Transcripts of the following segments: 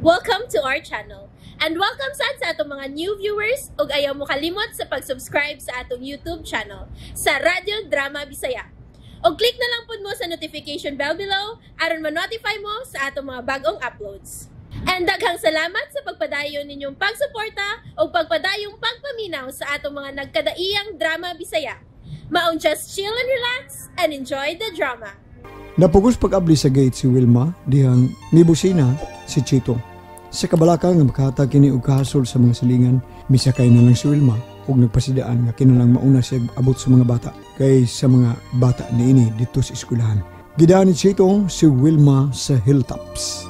Welcome to our channel. And welcome sa atong mga new viewers ug ayaw mo kalimot sa pag-subscribe sa atong YouTube channel sa Radyo Drama Bisaya. O click na lang pud mo sa notification bell below aron ma-notify mo sa atong mga bagong uploads. And daghang salamat sa pagpadayon ninyong pagsuporta o pagpadayong pagpaminaw sa atong mga nagkadaiyang Drama Bisaya. Maong just chill and relax and enjoy the drama. Napugos pag-abli sa gate si Wilma dihang mibusina si Chito. Sa kabalaka nga makahatag kini og kahasol sa mga silingan, misakay na lang si Wilma ug nagpasidaan nga kinahanglan mauna siya abot sa mga bata kay sa mga bata niini dito sa eskwelahan. Gidaan ni Chito si Wilma sa hilltops.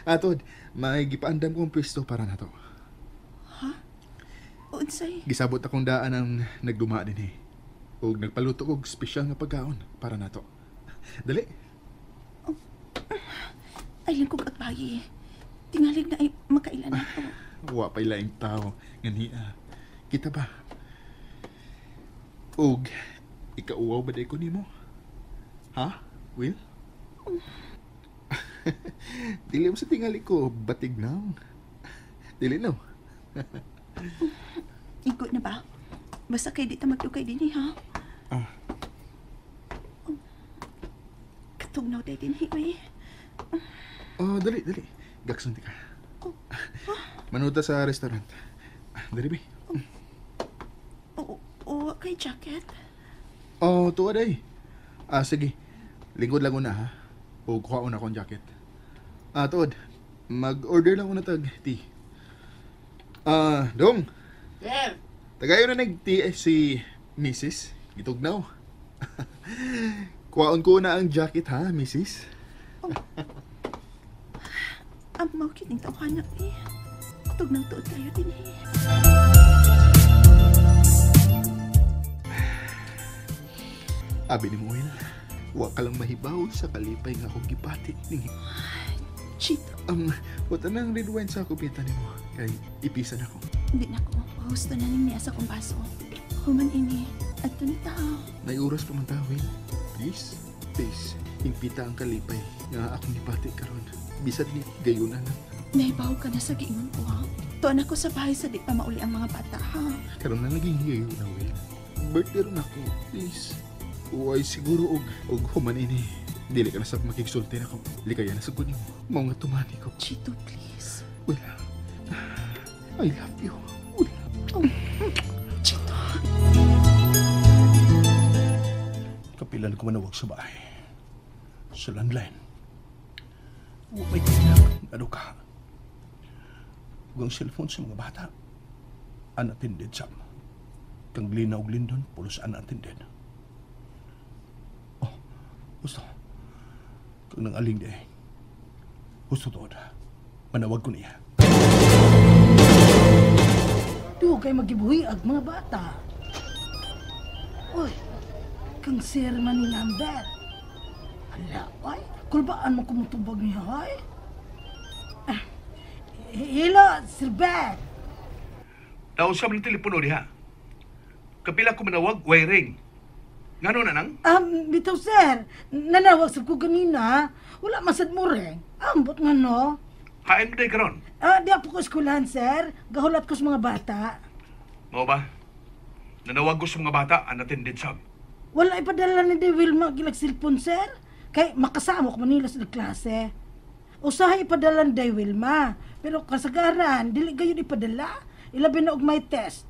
Atod, may gipaandam kong pwesto para nato. Ha? Unsay? Gisabot akong daan ang nagduma din eh. Ug nagpaluto og espesyal nga pagkaon para nato. Dali. Ay, kong agbayi. Tingalig na ay makailan ako. Wa pa'y laing tao. Ngani, kita ba? Ug, ikauwaw ba day ko nimo? Ha, Will? Dili mo sa tingali ko, batig na. Dili no? Igot na ba? Basta kay di ta magdugay din ha? Katugnaw day din hiwi. Dali. Gakson ka. Manuta sa restaurant. Dali, bay. Oo, kay jacket. Tuwa day. Sige. Lingkod lang na ha. O kuha ko na akong jacket. Tuod. Mag-order lang ko na tag tea. Dong. Sir! Tagayo na nag-tea si Mrs. Gitugnaw. Kuhaon ko na ang jacket ha, Mrs. Amaw kining tawanak ni. Tugnang tuod tayo din eh. Abi ni Will, wa ka lang mahibaw sa kalipay nga akong gipati ni. Chito. Wata nang red wine sa kupita ni mo. Kay ipisan ako. Hindi na ko. Gusto na ning niya sa kong baso. Human ini. At tunita. May oras pa man ta, Will. Please. Impita ang kalipay nga akong gipati karon. Bisad ni gayunan lang. Naibaw ka na sa giingon ko ha. Tuon ako sa bahay sa di pa mauli ang mga bata ha. Karon na naging gayunan, Will. Birthday ron ako. Please. Uy, siguro og human ini. Dili ka na sa makigsulti na ko. Likaya na sa kunin mo. Mao nga tumani ko. Chito, please. Will, I love you. Will. Oh. Chito. Kapilan ko manawag sa bahay. Sa landline. May kinap. Ano ka? Huwag ang cellphone sa mga bata. Unattended sam. Kang Glina o Glindon, pulos unattended. Gusto. Kung nang aling day. Gusto to na. Manawag ko niya. Doon kayo magibuhiag mga bata. Uy, kang sir man ni Lambert. Hala, ay, kulbaan mo kumutubag niya, ay. Hello, Sir Beck. Nausap ng telepono diha. Kapila ko manawag, wiring. Ngano na nang? Bitaw, sir. Nanawag sa ko ganina. Wala masad mo rin. Ambot nga, no? Hain mo day karon. Di ako ko eskwelahan, sir. Gahulat ko sa mga bata. Mao ba? Nanawag ko sa mga bata, unattended sab. Wala ipadala ni De Wilma gilag cellphone, sir. Kay makasama ko Manila sa klase. Usahay ipadala ni De Wilma. Pero kasagaran, dili gayon ipadala. Ilabi na og may test.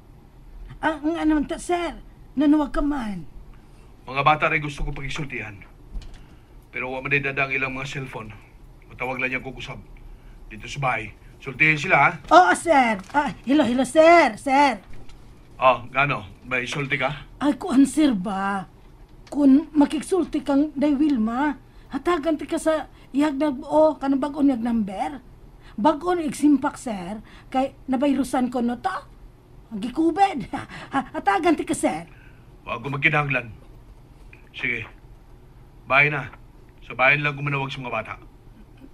Ang ano ta, sir? Nanuwag ka man. Mga bata rin gusto ko pag-isultihan. Pero wa man dadang ilang mga cellphone. Matawag lang niya kukusab. Dito sa bahay. Sultihin sila, ha? Oo, sir. Hello, sir. Sir. Gano? May sulti ka? Ay, kuan, sir ba? Kung makiksulti kang Day Wilma, hatagan ti ka sa ihagnag o kanang bagon yag number. Bagon igsimpak, sir. Kay nabayrusan ko no to. Gikubed. Hatagan ti ka, sir. Huwag ko magkinahanglan. Sige. Bye na. Sa bayan lang gumanawag sa mga bata.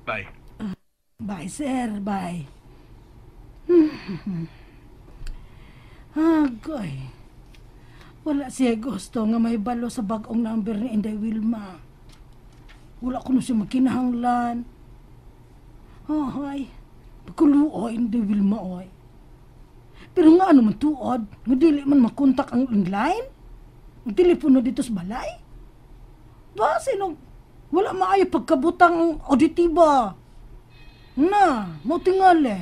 Bye. Bye, sir. Bye. Agoy. Wala siya gusto nga may balo sa bagong number ni Inday Wilma. Wala ko na siya makinahanglan. Ay, pagkuluoy, hindi Wilma, oy. Pero nga ano man tuod, nga dili man makontak ang online? Ang telepono dito sa balay? Ba, sino? Wala maayo pagkabutang auditiba. Na, mo tingali.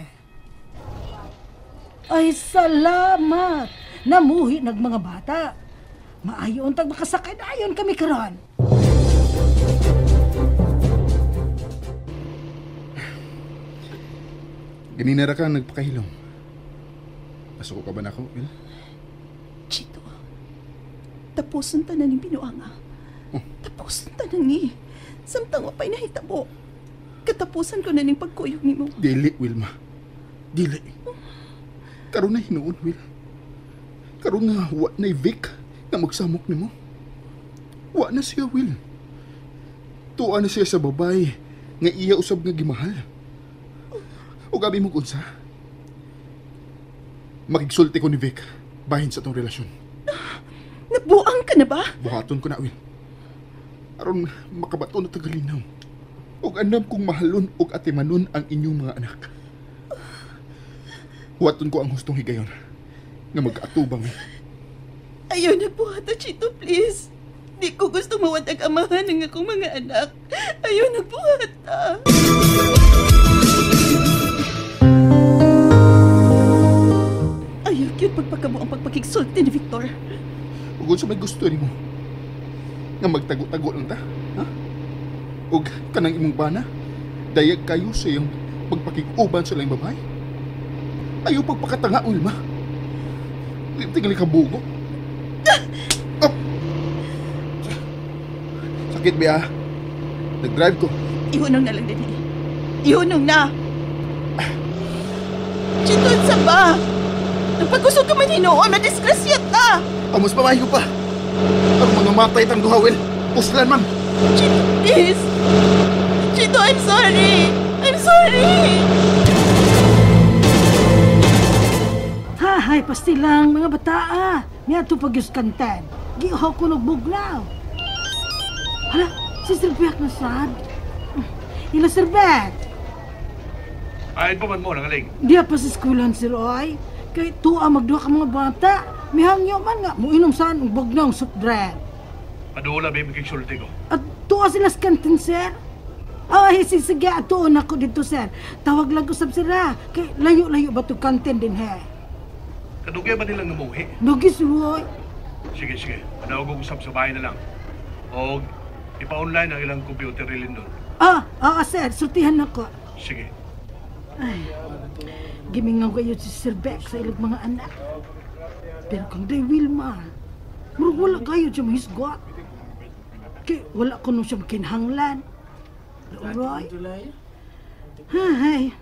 Ay, salamat. Namuhi nag mga bata. Maayo untag makasakay na ayon kami karon. Ganina ra ka nagpakahilom. Pasuko ka ba na ako, Will? Chito, tapusan ta na ni binuanga. Tapusan ta na ni. Samtang wapay nahitabo. Katapusan ko na ning pagkuyog ni mo. Dili, Wilma. Dili. Karon na hinuon, Will. Karon nga, wa na Vic na magsamok ni mo. Wa na siya, Will. Tuwa na siya sa babay nga iya usab nga gimahal. O gabi mo kunsa. Makigsulti ko ni Vic bahin sa tong relasyon. Nabuang ka na ba? Buhaton ko na, Will. Aron makabato na tagalinaw. Og andam kong mahalon og atimanon ang inyong mga anak. Huwaton ko ang hustong higayon nga mag-atubang. Ayaw nagbuhata, Chito, please. Di ko gusto mawadag amahan ng akong mga anak. Ayaw nagbuhata. Ayaw cute pagpakabo ang pagpakigsulti ni Victor. Ug sa may gusto nimo nga magtago-tago lang ta, ha? Ug kanang imong bana, dayag kayo sa iyong pagpakig-uban sa laing babae. Ayaw pagpakatanga, Ulma. Tingali ka bugo. Oh! Sakit ba? Nag-drive ko. Ihunong na lang din. Ihunong na. Chito, sa ba? Nagpagkusog ka man hinoon, madisgrasyat na. Amos pamayo pa. Ang mga matay tang duha, Will. Puslan man. Chito, please. Chito, I'm sorry. I'm sorry. Hay, pasti lang, mga bataa. Miya ito pagyos kantan. Gihaw ko nagbugnaw. Hala, si Sir Beck na sad. Ila Sir Beck. Ay, pa man mo, nangaling. Di pa sa schoolan, Sir Oy. Kay tuwa magduha ka mga bata. Mihangyo man nga, muinom saan ang bugnaw soft drink. Padula ba yung magkiksulti ko? At tuwa sila sa kantin, Sir. Ay, sige, atuon ako dito, Sir. Tawag lang ko sab sila. Kay layo-layo ba ito kantin din, he? Kadugay ba nilang namuhi? Dugi, Sir Oy. Sige. Manawag ko usap sa bahay na lang. O, ipa-online ang ilang computer rilin doon. Sir. Sultihan ako. Sige. Ay, gimingaw kayo si Sir Beck sa ilang mga anak. Pero kung day Wilma, murag wala kayo siya mahisgot. Kaya wala ko nung siya makinhanglan. Alright? Hay.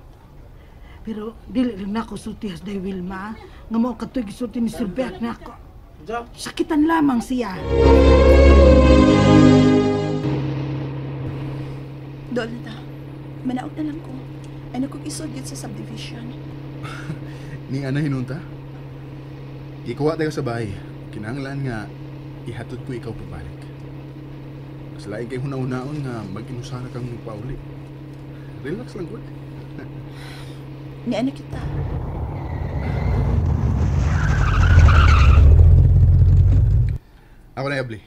Pero dili rin ako sultihas day Wilma. Nga mo katoy gisulti ni Sir Beck na ako. Sakitan lamang siya. Dolda, manaog na lang ko. Ay nakog-isod yun sa subdivision. Ni ana hinunta? Ikuha tayo sa bahay. Kinanglan nga, ihatod ko ikaw pabalik. Mas laing kayo hunaon nga mag-inusara kang pauli. Relax lang, good. Ni anak kita. Ako na, Abli.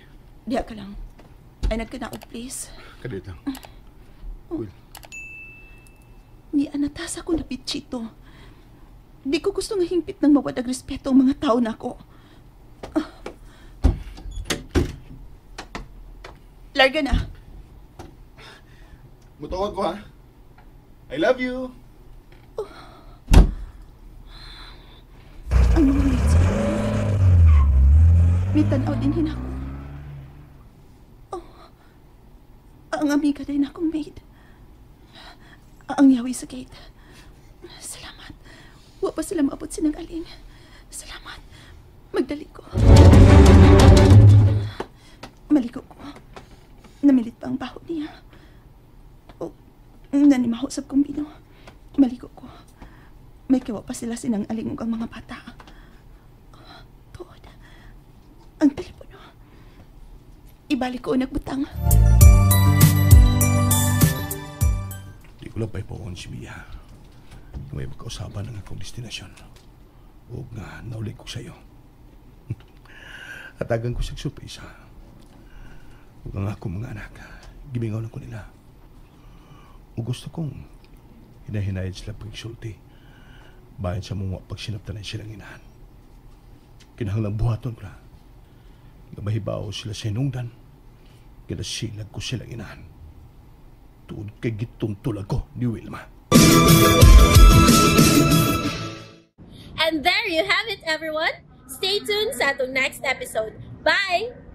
Diya ka lang. Ay nagkanaog, please. Kadit lang. Will. Ni anatasa ko na pitchito. Di ko gusto nga hingpit ng mawadag respeto ang mga tao na ako. Larga na. Mutuon ko, ha? I love you! Ang mga maid sa inyo. May tanaw din hinako. Ang amiga din akong maid. Ang yawi sa gate. Salamat. Wa pa sila maabot sinang-aling. Salamat. Magdali ko. Maligo ko. Namilit pa ang baho niya. O, nanimahusap kong bino. Maligo ko. May kawa pa sila sinang-aling ang mga bata. Tuod. Ang telepono. Ibalik ko nagbutang. Wala pa'y poon si Mia. May magkausapan ng akong destinasyon. O nga, naulit ko sa'yo. Atagan ko sa surprise. Huwag ang akong mga anak. Gibingaw lang ko nila. O gusto kong hinahinayad sila pag-isulti. Bayan sa mga pagsinaptanan silang inahan. Kinahanglang buhaton ko na. Mahibaw sila sa hinungdan. Kinasilag ko silang inahan. Tuod kay gitong tulag ko ni Wilma. And there you have it, everyone. Stay tuned sa atong next episode. Bye!